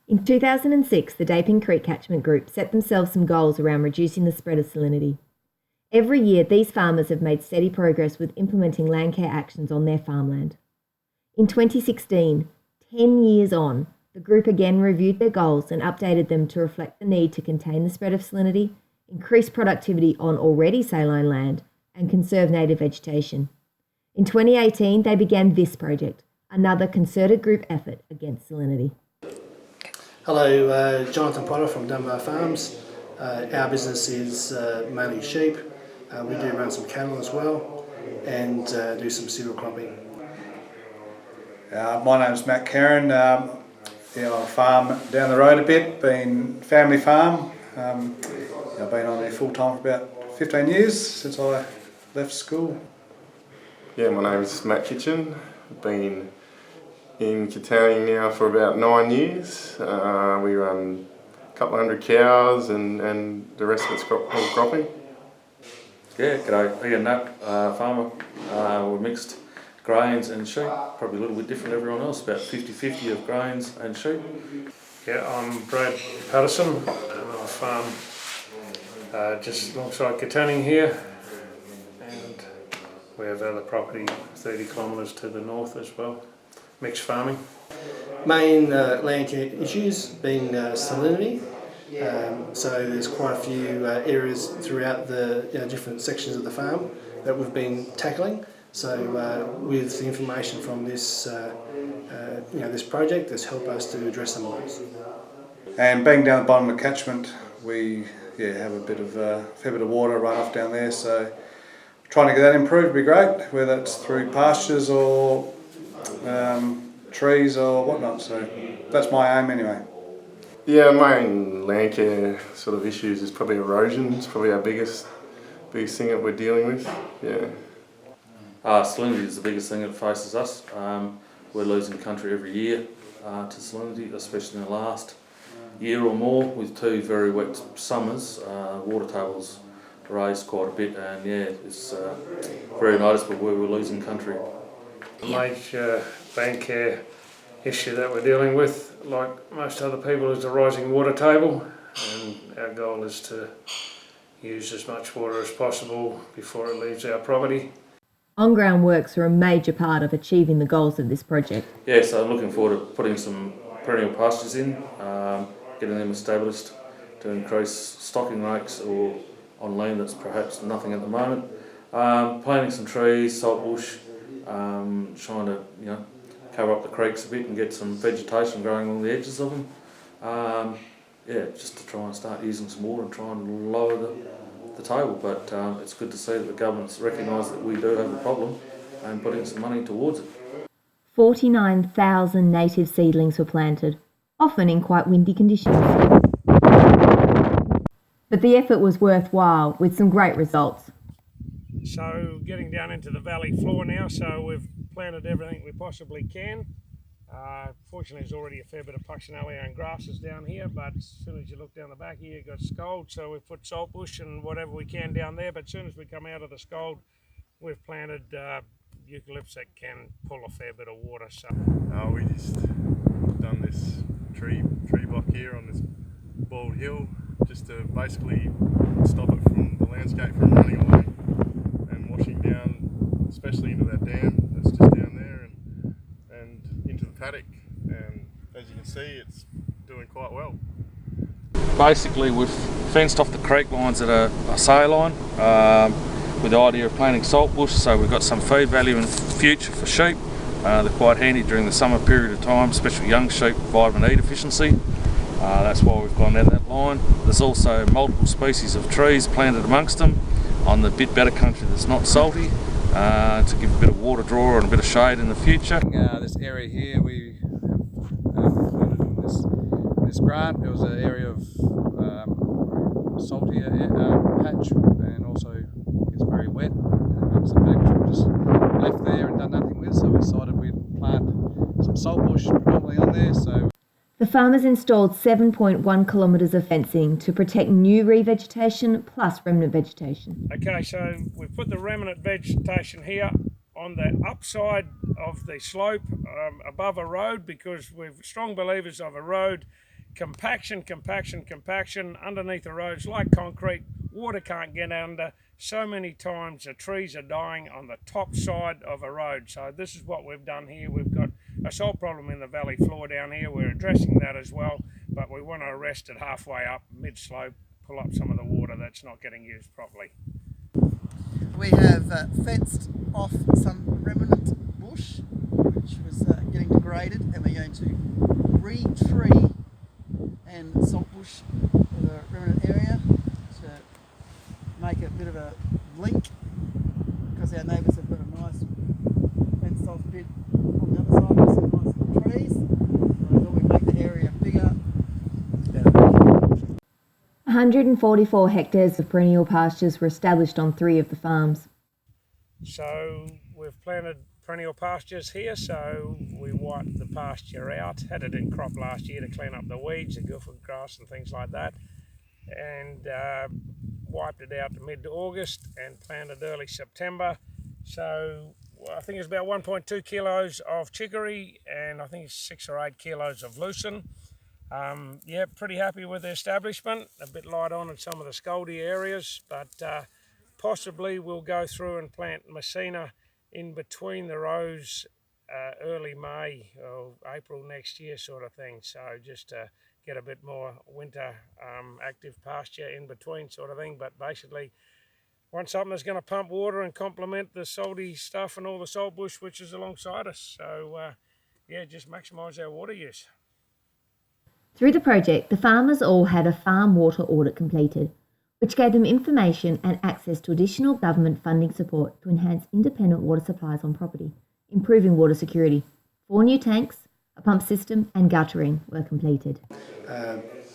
In 2006, the Daping Creek Catchment Group set themselves some goals around reducing the spread of salinity. Every year, these farmers have made steady progress with implementing Landcare actions on their farmland. In 2016, 10 years on, the group again reviewed their goals and updated them to reflect the need to contain the spread of salinity, increase productivity on already saline land, and conserve native vegetation. In 2018, they began this project, another concerted group effort against salinity. Hello, Jonathan Potter from Dunbar Farms. Our business is mainly sheep. We do run some cattle as well and do some cereal cropping. My name's Matt Caron. I farm down the road a bit, been family farm. I've been on there full time for about 15 years since I left school. Yeah, my name's Matt Kitchen. Been in Katanning now for about 9 years. We run a couple of hundred cows and the rest of it's all cropping. Yeah, g'day. Ian Nut, farmer. We're mixed grains and sheep, probably a little bit different to everyone else, about 50-50 of grains and sheep. Yeah, I'm Brad Patterson and I farm just alongside Katanning here, and we have other property 30 kilometres to the north as well, mixed farming. Main land care issues being salinity. So there's quite a few areas throughout the different sections of the farm that we've been tackling. So with the information from this this project, has helped us to address some of those. And being down the bottom of Catchment, we have a fair bit of water runoff down there. So trying to get that improved would be great, whether it's through pastures or trees or whatnot. So that's my aim anyway. Yeah, main land care sort of issues is probably erosion. It's probably our biggest thing that we're dealing with. Yeah. Salinity is the biggest thing that faces us. We're losing country every year to salinity, especially in the last year or more with 2 very wet summers. Water tables raised quite a bit, and it's very noticeable where we're losing country. The major land care issue that we're dealing with, like most other people, is the rising water table, and our goal is to use as much water as possible before it leaves our property. On-ground works are a major part of achieving the goals of this project. Yeah, so I'm looking forward to putting some perennial pastures in, getting them established to increase stocking rates or on land that's perhaps nothing at the moment. Planting some trees, saltbush, trying to cover up the creeks a bit and get some vegetation growing along the edges of them. Just to try and start using some water and try and lower the table. But it's good to see that the government's recognised that we do have a problem and putting some money towards it. 49,000 native seedlings were planted, often in quite windy conditions. But the effort was worthwhile, with some great results. So getting down into the valley floor now, so we've planted everything we possibly can. Fortunately, there's already a fair bit of puccinellia and grasses down here, but as soon as you look down the back here, you've got scald, so we've put saltbush and whatever we can down there, but as soon as we come out of the scald, we've planted eucalypts that can pull a fair bit of water. So we just done this tree block here on this bald hill, just to basically stop it from the landscape from running away and washing down, especially into that dam that's just down there and into the paddock. And as you can see, it's doing quite well. Basically, we've fenced off the creek lines that are saline with the idea of planting saltbush, so we've got some feed value in the future for sheep. They're quite handy during the summer period of time, especially young sheep, vitamin E deficiency. That's why we've gone down that line. There's also multiple species of trees planted amongst them on the bit better country that's not salty, to give a bit of water draw and a bit of shade in the future. This area here we have included in this grant. It was an area of saltier patch, and also it's very wet, and amongst the paddocks we've just left there and done nothing with, so we decided we'd plant some saltbush predominantly on there. So The farmers installed 7.1 kilometres of fencing to protect new revegetation plus remnant vegetation. okay, so we've put the remnant vegetation here on the upside of the slope above a road, because we're strong believers of a road compaction underneath the roads like concrete. Water can't get under. So many times the trees are dying on the top side of a road. So this is what we've done here. We've got a salt problem in the valley floor down here. We're addressing that as well, but we want to arrest it halfway up, mid-slope, pull up some of the water that's not getting used properly. We have fenced off some remnant bush which was getting degraded, and we're going to re-tree and salt bush the remnant area to make a bit of a link, because our neighbours have got a nice fenced off bit on the other side with some nice little trees. So I thought we'd make the area bigger. 144 hectares of perennial pastures were established on 3 of the farms. So we've planted perennial pastures here, so we wiped the pasture out, had it in crop last year to clean up the weeds, the guilford grass and things like that, and wiped it out to mid-August and planted early September. So I think it's about 1.2 kilos of chicory and I think it's 6 or 8 kilos of lucerne. Yeah, pretty happy with the establishment. A bit light on in some of the scoldy areas, but possibly we'll go through and plant Messina in between the rows early May or April next year sort of thing. So just to get a bit more winter active pasture in between sort of thing. But basically want something that's going to pump water and complement the salty stuff and all the salt bush which is alongside us. So yeah, just maximise our water use. Through the project, the farmers all had a farm water audit completed, which gave them information and access to additional government funding support to enhance independent water supplies on property, improving water security. 4 new tanks, a pump system and guttering were completed.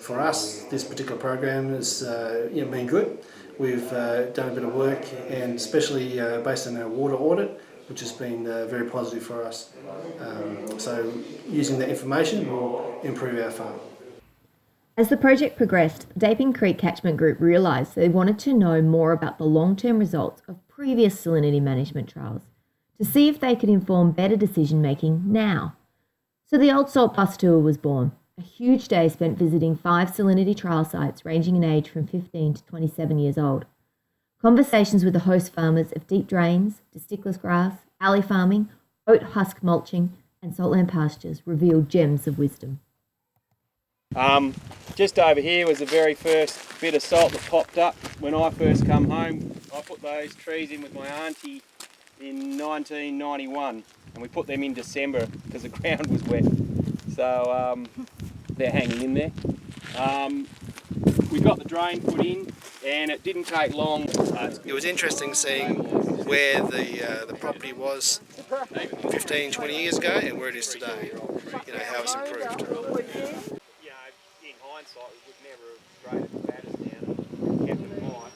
For us, this particular program has been good. We've done a bit of work, and especially based on our water audit, which has been very positive for us. So using that information will improve our farm. As the project progressed, the Daping Creek Catchment Group realised they wanted to know more about the long-term results of previous salinity management trials to see if they could inform better decision-making now. So the Old Salt Bus Tour was born, a huge day spent visiting 5 salinity trial sites ranging in age from 15 to 27 years old. Conversations with the host farmers of deep drains, testiclous grass, alley farming, oat husk mulching and saltland pastures revealed gems of wisdom. Just over here was the very first bit of salt that popped up when I first come home. I put those trees in with my auntie in 1991 and we put them in December because the ground was wet. So they're hanging in there. We got the drain put in and it didn't take long. It was interesting seeing where the property was 15, 20 years ago and where it is today. You know, how it's improved. In hindsight, we would never have graded the batters down and kept them alive.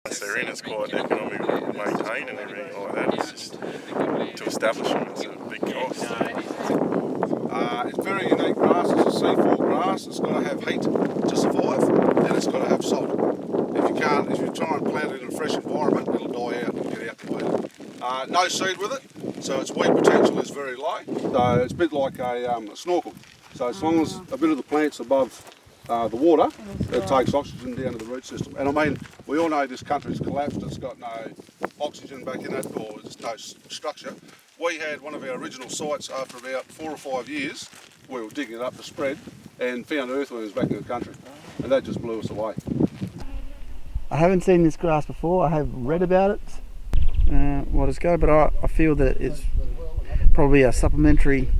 Once they're in, it's quite economical to maintain and everything like that. It's just to establish them, it's a big cost. It's very unique grass. It's a seafall grass. It's got to have heat to survive, and it's got to have salt. If you try and plant it in a fresh environment, it'll die out and get out completely. No seed with it, so its weed potential is very low. So it's a bit like a snorkel. So as long as a bit of the plant's above the water, it takes oxygen down to the root system. And I mean, we all know this country's collapsed, it's got no oxygen back in it, or there's no structure. We had one of our original sites after about 4 or 5 years, we were digging it up to spread, and found earthworms back in the country. And that just blew us away. I haven't seen this grass before. I have read about it what it's got, but I feel that it's probably a supplementary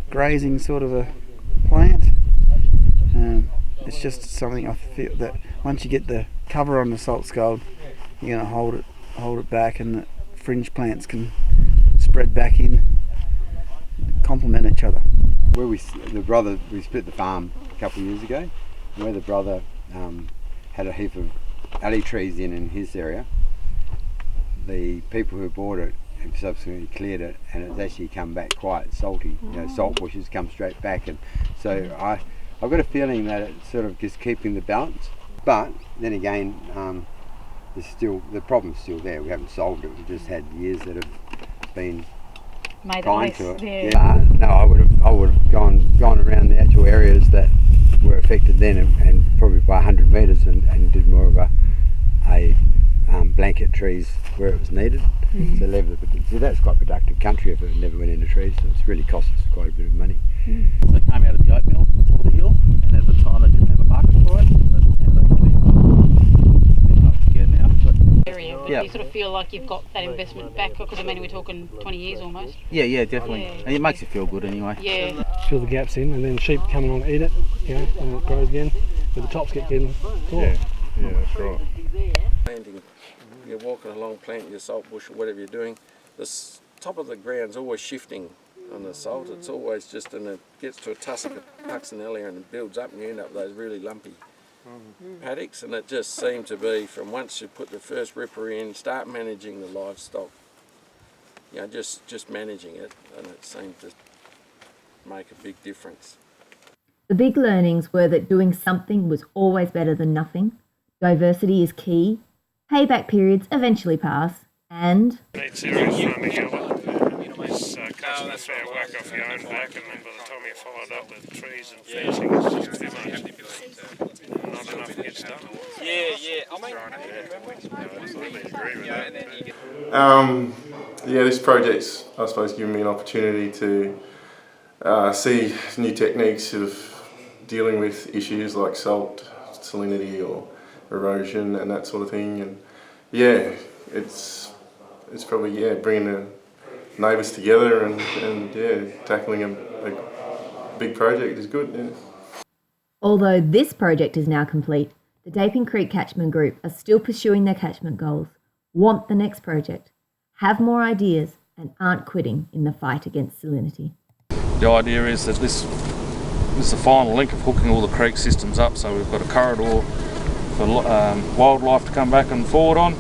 grazing sort of a plant. It's just something I feel that once you get the cover on the salt scald, you're going to hold it back, and the fringe plants can spread back in, complement each other. Where we split the farm a couple of years ago, where the brother had a heap of alley trees in his area. The people who bought it have subsequently cleared it, and it's actually come back quite salty. You know, salt bushes come straight back, and so I've got a feeling that it's sort of just keeping the balance. But then again, the problem's still there. We haven't solved it. We've just had years that have been kind to it. Yeah. No, I would have I would have gone around the actual areas that were affected then, and probably by 100 metres, and did more of a blanket trees where it was needed. So that's quite productive country if it never went into trees. So it's really cost us quite a bit of money. So they came out of the oat mill on top of the hill, and at the time they didn't have a market for it, but now they do. It's a bit hard to get now. But you sort of feel like you've got that investment back, because I mean we're talking 20 years almost. Yeah, definitely. Yeah. And it makes you feel good anyway. Yeah. Fill the gaps in, and then sheep come along and eat it, and it grows again. But the tops get getting taller. Yeah, that's right. Planting, you're walking along planting your salt bush or whatever you're doing, the top of the ground's always shifting on the salt. It's always just, and it gets to a tussock of puxinalia and it builds up and you end up with those really lumpy paddocks, and it just seemed to be from once you put the first ripper in, start managing the livestock, just managing it, and it seemed to make a big difference. The big learnings were that doing something was always better than nothing, diversity is key, payback periods eventually pass, and casting a fair whack off your own back, and then by the time you followed up with trees and fencing, it's just too much. Not enough gets done. This project's, I suppose, given me an opportunity to see new techniques of dealing with issues like salt, salinity or erosion and that sort of thing, and it's probably bringing the neighbours together and tackling a big project is good. Yeah. Although this project is now complete, the Daping Creek Catchment Group are still pursuing their catchment goals, want the next project, have more ideas, and aren't quitting in the fight against salinity. The idea is that this is the final link of hooking all the creek systems up, so we've got a corridor for wildlife to come back and forward on.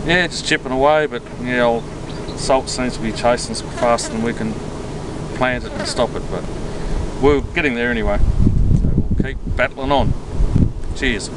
Just chipping away, but salt seems to be chasing us faster than we can plant it and stop it, but we're getting there anyway. So we'll keep battling on. Cheers.